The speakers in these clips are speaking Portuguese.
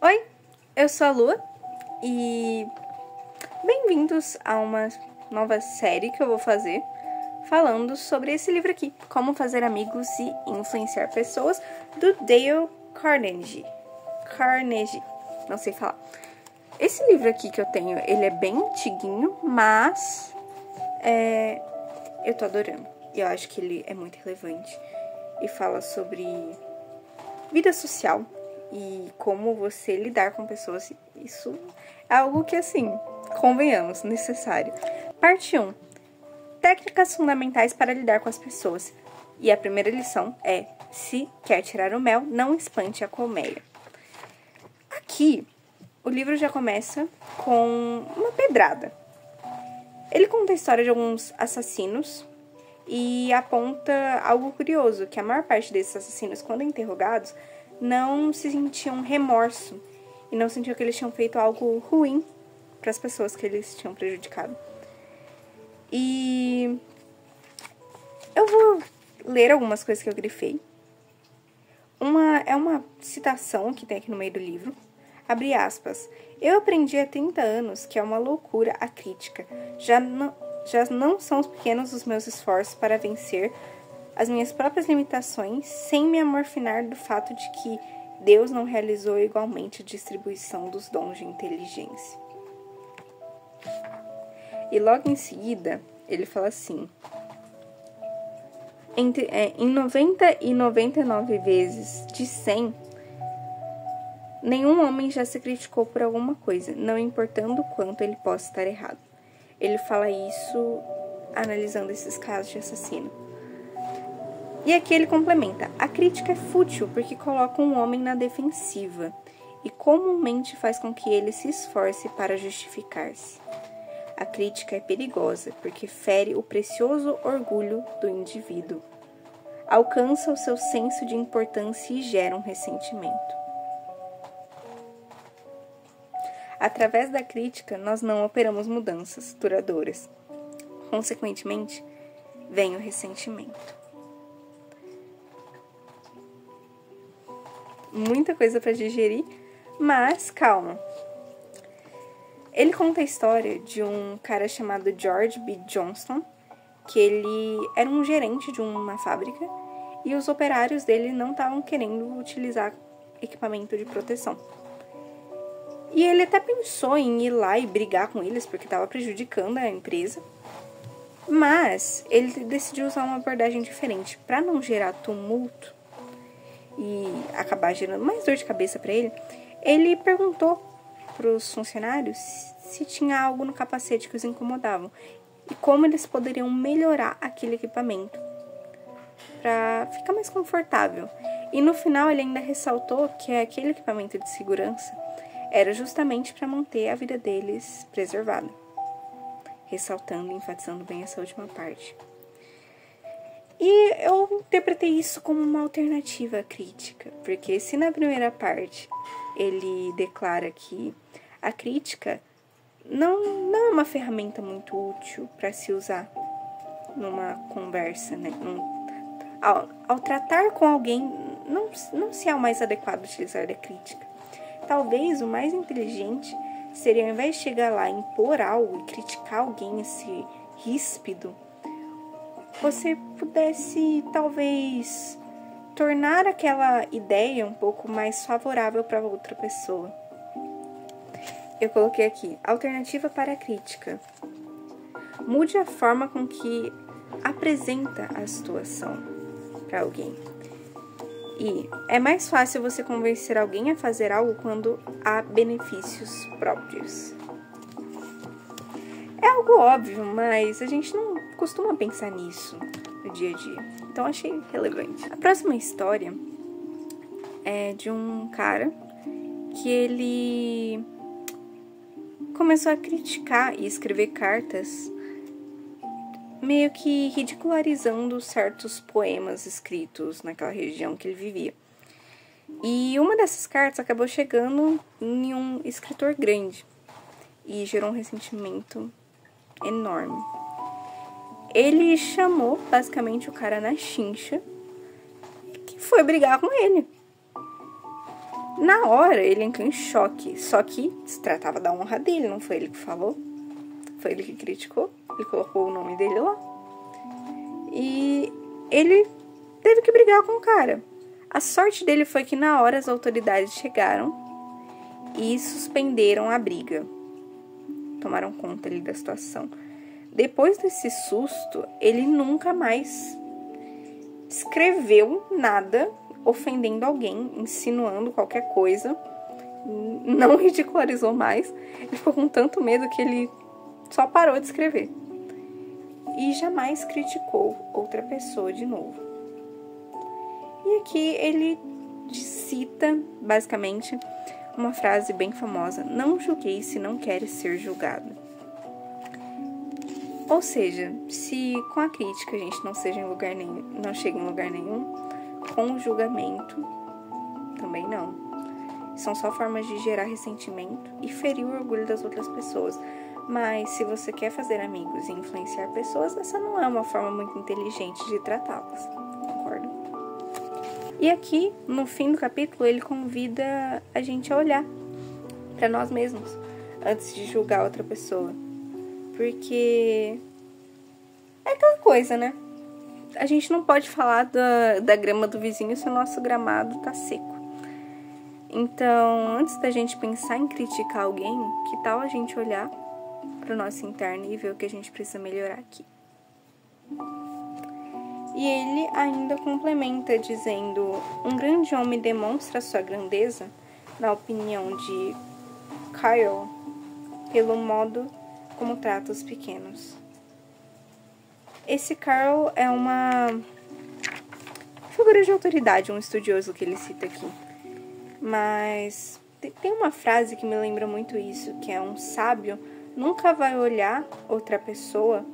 Oi, eu sou a Lua e bem-vindos a uma nova série que eu vou fazer falando sobre esse livro aqui, Como Fazer Amigos e Influenciar Pessoas, do Dale Carnegie, não sei falar. Esse livro aqui que eu tenho, ele é bem antiguinho, mas eu tô adorando. E eu acho que ele é muito relevante e fala sobre vida social e como você lidar com pessoas. Isso é algo que, assim, convenhamos, necessário. Parte 1. Técnicas fundamentais para lidar com as pessoas. E a primeira lição é: se quer tirar o mel, não espante a colmeia. Aqui, o livro já começa com uma pedrada. Ele conta a história de alguns assassinos e aponta algo curioso, que a maior parte desses assassinos, quando interrogados, não se sentiam remorso e não sentiam que eles tinham feito algo ruim para as pessoas que eles tinham prejudicado. E eu vou ler algumas coisas que eu grifei. É uma citação que tem aqui no meio do livro. Abre aspas. Eu aprendi há 30 anos que é uma loucura a crítica. Já não são pequenos os meus esforços para vencer as minhas próprias limitações sem me amorfinar do fato de que Deus não realizou igualmente a distribuição dos dons de inteligência. E logo em seguida, ele fala assim: em 90 e 99 vezes de 100, nenhum homem já se criticou por alguma coisa, não importando o quanto ele possa estar errado. Ele fala isso analisando esses casos de assassino. E aqui ele complementa: a crítica é fútil porque coloca um homem na defensiva e comumente faz com que ele se esforce para justificar-se. A crítica é perigosa porque fere o precioso orgulho do indivíduo, alcança o seu senso de importância e gera um ressentimento. Através da crítica, nós não operamos mudanças duradouras. Consequentemente, vem o ressentimento. Muita coisa para digerir, mas calma. Ele conta a história de um cara chamado George B. Johnston, que ele era um gerente de uma fábrica e os operários dele não estavam querendo utilizar equipamento de proteção. E ele até pensou em ir lá e brigar com eles porque estava prejudicando a empresa, mas ele decidiu usar uma abordagem diferente para não gerar tumulto e acabar gerando mais dor de cabeça para ele. Ele perguntou para os funcionários se tinha algo no capacete que os incomodavam e como eles poderiam melhorar aquele equipamento para ficar mais confortável. E no final ele ainda ressaltou que aquele equipamento de segurança era justamente para manter a vida deles preservada, ressaltando e enfatizando bem essa última parte. E eu interpretei isso como uma alternativa à crítica, porque se na primeira parte ele declara que a crítica não é uma ferramenta muito útil para se usar numa conversa, né? Ao tratar com alguém, não se é o mais adequado utilizar a crítica. Talvez o mais inteligente seria, ao invés de chegar lá e impor algo e criticar alguém assim, ríspido, você pudesse, talvez, tornar aquela ideia um pouco mais favorável para outra pessoa. Eu coloquei aqui: alternativa para a crítica. Mude a forma com que apresenta a situação para alguém. E é mais fácil você convencer alguém a fazer algo quando há benefícios próprios. É algo óbvio, mas a gente não costuma pensar nisso no dia a dia. Então achei relevante. A próxima história é de um cara que ele começou a criticar e escrever cartas meio que ridicularizando certos poemas escritos naquela região que ele vivia. E uma dessas cartas acabou chegando em um escritor grande e gerou um ressentimento enorme. Ele chamou basicamente o cara na chincha, que foi brigar com ele. Na hora, ele entrou em choque. Só que se tratava da honra dele, não foi ele que falou. Foi ele que criticou. Ele colocou o nome dele lá. E ele teve que brigar com o cara. A sorte dele foi que na hora as autoridades chegaram e suspenderam a briga. Tomaram conta ali da situação. Depois desse susto, ele nunca mais escreveu nada ofendendo alguém, insinuando qualquer coisa. Não ridicularizou mais. Ele ficou com tanto medo que ele só parou de escrever. E jamais criticou outra pessoa de novo. E aqui ele cita, basicamente, uma frase bem famosa: não julguei se não queres ser julgado. Ou seja, se com a crítica a gente não chega em lugar nenhum, com o julgamento também não. São só formas de gerar ressentimento e ferir o orgulho das outras pessoas. Mas se você quer fazer amigos e influenciar pessoas, essa não é uma forma muito inteligente de tratá-las. Concorda? E aqui, no fim do capítulo, ele convida a gente a olhar para nós mesmos antes de julgar outra pessoa. Porque é aquela coisa, né? A gente não pode falar da grama do vizinho se o nosso gramado tá seco. Então, antes da gente pensar em criticar alguém, que tal a gente olhar para o nosso interno e ver o que a gente precisa melhorar aqui? E ele ainda complementa dizendo: um grande homem demonstra sua grandeza, na opinião de Kyle, pelo modo como trata os pequenos. Esse Carl é uma figura de autoridade, um estudioso que ele cita aqui. Mas tem uma frase que me lembra muito isso, que é: um sábio nunca vai olhar outra pessoa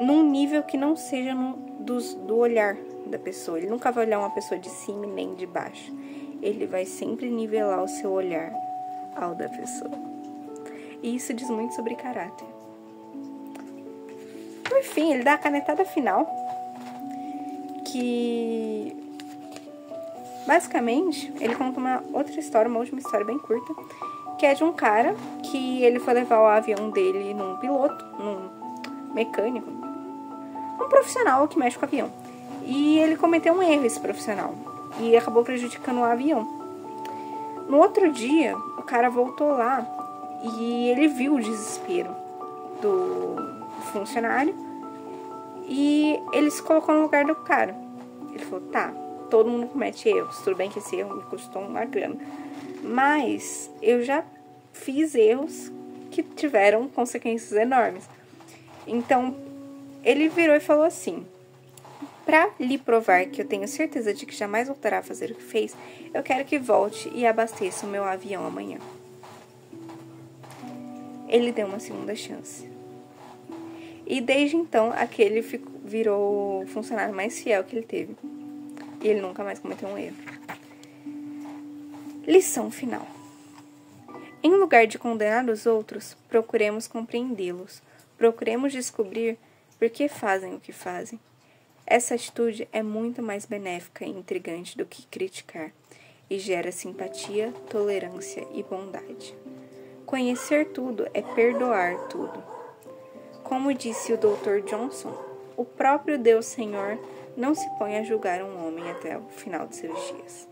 num nível que não seja do olhar da pessoa. Ele nunca vai olhar uma pessoa de cima nem de baixo. Ele vai sempre nivelar o seu olhar ao da pessoa. E isso diz muito sobre caráter. Por fim, ele dá a canetada final, que basicamente ele conta uma outra história, uma última história bem curta, que é de um cara que ele foi levar o avião dele num piloto, num mecânico, um profissional que mexe com o avião. E ele cometeu um erro, esse profissional, e acabou prejudicando o avião. No outro dia, o cara voltou lá e ele viu o desespero do funcionário e ele se colocou no lugar do cara. Ele falou: tá, todo mundo comete erros, tudo bem que esse erro me custou uma grana, mas eu já fiz erros que tiveram consequências enormes. Então ele virou e falou assim: pra lhe provar que eu tenho certeza de que jamais voltará a fazer o que fez, eu quero que volte e abasteça o meu avião amanhã. Ele deu uma segunda chance. E desde então, aquele virou o funcionário mais fiel que ele teve. E ele nunca mais cometeu um erro. Lição final. Em lugar de condenar os outros, procuremos compreendê-los. Procuremos descobrir por que fazem o que fazem. Essa atitude é muito mais benéfica e intrigante do que criticar, e gera simpatia, tolerância e bondade. Conhecer tudo é perdoar tudo. Como disse o Dr. Johnson, o próprio Deus Senhor não se põe a julgar um homem até o final de seus dias.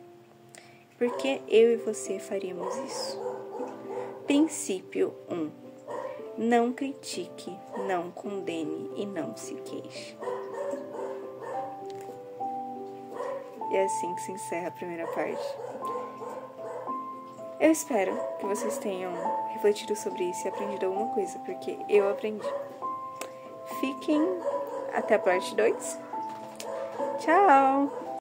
Por que eu e você faríamos isso? Princípio 1. Não critique, não condene e não se queixe. E é assim que se encerra a primeira parte. Eu espero que vocês tenham refletido sobre isso e aprendido alguma coisa, porque eu aprendi. Fiquem até a parte 2. Tchau!